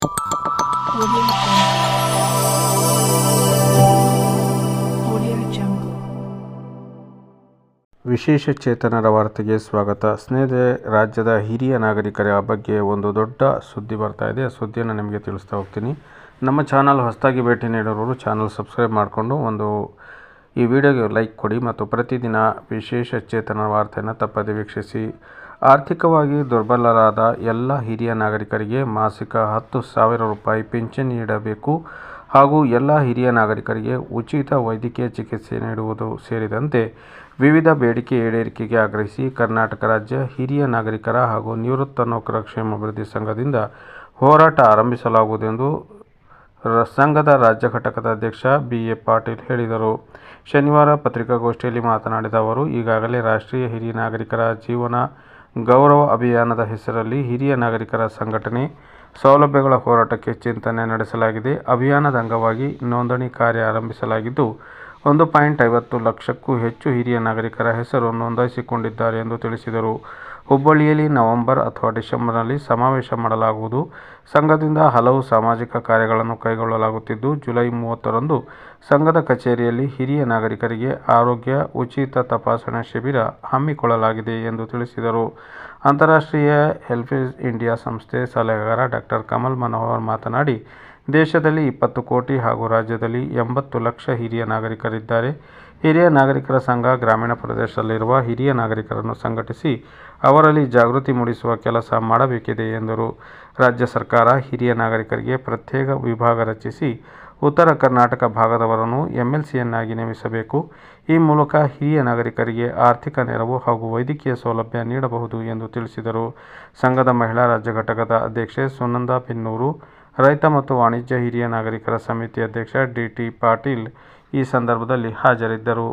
Audio Jungle. ವಿಶೇಷ ಚೇತನರ ವಾರ್ತೆಗೆ ಸ್ವಾಗತ. ಸ್ನೇಹಿತರೆ, ರಾಜ್ಯದ ಹಿರಿಯ ನಾಗರಿಕರ ಬಗ್ಗೆ ಒಂದು ದೊಡ್ಡ ಸುದ್ದಿ ಬರ್ತಾ ಇದೆ. ಆ ಸುದ್ದಿಯನ್ನು ನಿಮಗೆ ತಿಳಿಸ್ತಾ ಹೋಗ್ತೀನಿ. ನಮ್ಮ ಚಾನಲ್ ಹೊಸದಾಗಿ ಭೇಟಿ ನೀಡಿರೋರು ಚಾನಲ್ ಸಬ್ಸ್ಕ್ರೈಬ್ ಮಾಡಿಕೊಂಡು ಈ ವಿಡಿಯೋಗೆ ಲೈಕ್ ಕೊಡಿ ಮತ್ತು ಪ್ರತಿದಿನ ವಿಶೇಷ ಚೇತನರ ವಾರ್ತೆಯನ್ನು ತಪ್ಪದೆ ವೀಕ್ಷಿಸಿ. ಆರ್ಥಿಕವಾಗಿ ದುರ್ಬಲರಾದ ಎಲ್ಲ ಹಿರಿಯ ನಾಗರಿಕರಿಗೆ ಮಾಸಿಕ 10,000 ರೂಪಾಯಿ ಪಿಂಚಣಿ ನೀಡಬೇಕು ಹಾಗೂ ಎಲ್ಲ ಹಿರಿಯ ನಾಗರಿಕರಿಗೆ ಉಚಿತ ವೈದ್ಯಕೀಯ ಚಿಕಿತ್ಸೆ ನೀಡುವುದು ಸೇರಿದಂತೆ ವಿವಿಧ ಬೇಡಿಕೆ ಈಡೇರಿಕೆಗೆ ಆಗ್ರಹಿಸಿ ಕರ್ನಾಟಕ ರಾಜ್ಯ ಹಿರಿಯ ನಾಗರಿಕರ ಹಾಗೂ ನಿವೃತ್ತ ನೌಕರರ ಕ್ಷೇಮಾಭಿವೃದ್ಧಿ ಸಂಘದಿಂದ ಹೋರಾಟ ಆರಂಭಿಸಲಾಗುವುದೆಂದು ಸಂಘದ ರಾಜ್ಯ ಘಟಕದ ಅಧ್ಯಕ್ಷ ಬಿ.ಎ. ಪಾಟೀಲ್ ಹೇಳಿದರು. ಶನಿವಾರ ಪತ್ರಿಕಾಗೋಷ್ಠಿಯಲ್ಲಿ ಮಾತನಾಡಿದ ಅವರು, ಈಗಾಗಲೇ ರಾಷ್ಟ್ರೀಯ ಹಿರಿಯ ನಾಗರಿಕರ ಜೀವನ ಗೌರವ ಅಭಿಯಾನದ ಹೆಸರಲ್ಲಿ ಹಿರಿಯ ನಾಗರಿಕರ ಸಂಘಟನೆ ಸೌಲಭ್ಯಗಳ ಹೋರಾಟಕ್ಕೆ ಚಿಂತನೆ ನಡೆಸಲಾಗಿದೆ. ಅಭಿಯಾನದ ಅಂಗವಾಗಿ ನೋಂದಣಿ ಕಾರ್ಯ ಆರಂಭಿಸಲಾಗಿದ್ದು 1.50 ಲಕ್ಷಕ್ಕೂ ಹೆಚ್ಚು ಹಿರಿಯ ನಾಗರಿಕರ ಹೆಸರು ನೋಂದಾಯಿಸಿಕೊಂಡಿದ್ದಾರೆ ಎಂದು ತಿಳಿಸಿದರು. ಹುಬ್ಬಳ್ಳಿಯಲ್ಲಿ ನವೆಂಬರ್ ಅಥವಾ ಡಿಸೆಂಬರ್ನಲ್ಲಿ ಸಮಾವೇಶ ಮಾಡಲಾಗುವುದು. ಸಂಘದಿಂದ ಹಲವು ಸಾಮಾಜಿಕ ಕಾರ್ಯಗಳನ್ನು ಕೈಗೊಳ್ಳಲಾಗುತ್ತಿದ್ದು, ಜುಲೈ 30ರಂದು ಸಂಘದ ಕಚೇರಿಯಲ್ಲಿ ಹಿರಿಯ ನಾಗರಿಕರಿಗೆ ಆರೋಗ್ಯ ಉಚಿತ ತಪಾಸಣಾ ಶಿಬಿರ ಹಮ್ಮಿಕೊಳ್ಳಲಾಗಿದೆ ಎಂದು ತಿಳಿಸಿದರು. ಅಂತಾರಾಷ್ಟ್ರೀಯ ಹೆಲ್ಪೇಜ್ ಇಂಡಿಯಾ ಸಂಸ್ಥೆ ಸಲಹೆಗಾರ ಡಾ. ಕಮಲ್ ಮನೋಹರ್ ಮಾತನಾಡಿ, ದೇಶದಲ್ಲಿ 20 ಕೋಟಿ ಹಾಗೂ ರಾಜ್ಯದಲ್ಲಿ 80 ಲಕ್ಷ ಹಿರಿಯ ನಾಗರಿಕರಿದ್ದಾರೆ. ಹಿರಿಯ ನಾಗರಿಕರ ಸಂಘ ಗ್ರಾಮೀಣ ಪ್ರದೇಶದಲ್ಲಿರುವ ಹಿರಿಯ ನಾಗರಿಕರನ್ನು ಸಂಘಟಿಸಿ ಅವರಲ್ಲಿ ಜಾಗೃತಿ ಮೂಡಿಸುವ ಕೆಲಸ ಮಾಡಬೇಕಿದೆ ಎಂದರು. ರಾಜ್ಯ ಸರ್ಕಾರ ಹಿರಿಯ ನಾಗರಿಕರಿಗೆ ಪ್ರತ್ಯೇಕ ವಿಭಾಗ ರಚಿಸಿ ಉತ್ತರ ಕರ್ನಾಟಕ ಭಾಗದವರನ್ನು ಎಂಎಲ್ಸಿಯನ್ನಾಗಿ ನೇಮಿಸಬೇಕು. ಈ ಮೂಲಕ ಹಿರಿಯ ನಾಗರಿಕರಿಗೆ ಆರ್ಥಿಕ ನೆರವು ಹಾಗೂ ವೈದ್ಯಕೀಯ ಸೌಲಭ್ಯ ನೀಡಬಹುದು ಎಂದು ತಿಳಿಸಿದರು. ಸಂಘದ ಮಹಿಳಾ ರಾಜ್ಯ ಘಟಕದ ಅಧ್ಯಕ್ಷೆ ಸುನಂದಾ ಬಿನ್ನೂರು, ರೈತ ಮತ್ತು ವಾಣಿಜ್ಯ ಹಿರಿಯ ನಾಗರಿಕರ ಸಮಿತಿ ಅಧ್ಯಕ್ಷ ಡಿ.ಟಿ. ಪಾಟೀಲ್ ಈ ಸಂದರ್ಭದಲ್ಲಿ ಹಾಜರಿದ್ದರು.